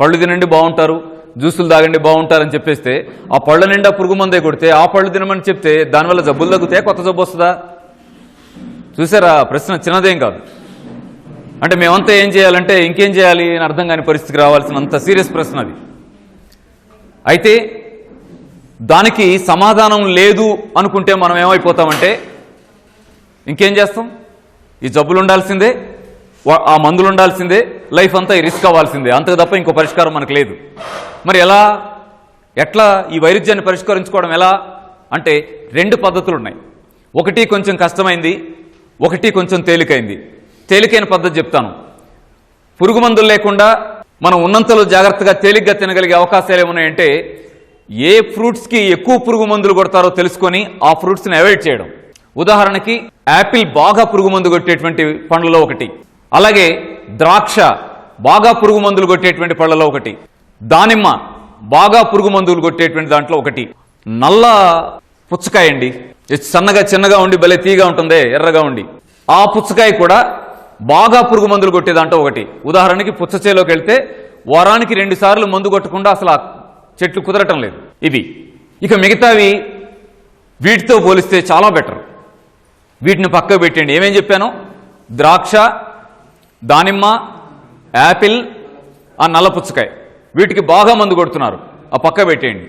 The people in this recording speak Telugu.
పళ్ళు తినండి బాగుంటారు, జ్యూసులు తాగండి బాగుంటారని చెప్పేస్తే ఆ పళ్ళ నిండా పురుగు మందే కొడితే ఆ పళ్ళు తినమని చెప్తే దానివల్ల జబ్బులు తగ్గుతాయి, కొత్త జబ్బు వస్తుందా? చూసారా, ప్రశ్న చిన్నదేం కాదు. అంటే మేమంతా ఏం చేయాలంటే ఇంకేం చేయాలి అని అర్థం కాని పరిస్థితికి రావాల్సినంత సీరియస్ ప్రశ్న అది. అయితే దానికి సమాధానం లేదు అనుకుంటే మనం ఏమైపోతామంటే ఇంకేం చేస్తాం? ఈ జబ్బులు ఉండాల్సిందే, ఆ మందులు ఉండాల్సిందే, లైఫ్ అంతా రిస్క్ అవ్వాల్సిందే, అంతకు తప్ప ఇంకో పరిష్కారం మనకు లేదు. మరి ఎట్లా ఈ వైరుధ్యాన్ని పరిష్కరించుకోవడం ఎలా అంటే 2 పద్ధతులు ఉన్నాయి. ఒకటి కొంచెం కష్టమైంది, ఒకటి కొంచెం తేలికైంది. తేలికైన పద్ధతి చెప్తాను. పురుగు మందులు లేకుండా మనం ఉన్నంతలో జాగ్రత్తగా తేలిగ్గా తినగలిగే అవకాశాలు ఏమున్నాయంటే ఏ ఫ్రూట్స్కి ఎక్కువ పురుగు మందులు కొడతారో తెలుసుకొని ఆ ఫ్రూట్స్ని అవాయిడ్ చేయడం. ఉదాహరణకి యాపిల్ బాగా పురుగు మందు కొట్టేటువంటి పండ్లలో ఒకటి, అలాగే ద్రాక్ష బాగా పురుగు మందులు కొట్టేటువంటి పళ్ళలో ఒకటి, దానిమ్మ బాగా పురుగు మందులు కొట్టేటువంటి దాంట్లో ఒకటి, నల్ల పుచ్చకాయ అండి, సన్నగా చిన్నగా ఉండి భలే తీగా ఉంటుందే ఎర్రగా ఉండి, ఆ పుచ్చకాయ కూడా బాగా పురుగు మందులు కొట్టే దాంట్లో ఒకటి. ఉదాహరణకి పుచ్చ చేలోకి వెళ్తే వారానికి 2 సార్లు మందు కొట్టకుండా అసలు ఆ చెట్లు కుదరటం లేదు ఇవి. ఇక మిగతావి వీటితో పోలిస్తే చాలా బెటర్. వీటిని పక్కకు పెట్టండి. ఏమేం చెప్పాను? ద్రాక్ష, దానిమ్మ, యాపిల్, ఆ నల్ల పుచ్చకాయ, వీటికి బాగా మందు కొడుతున్నారు, ఆ పక్క పెట్టేయండి.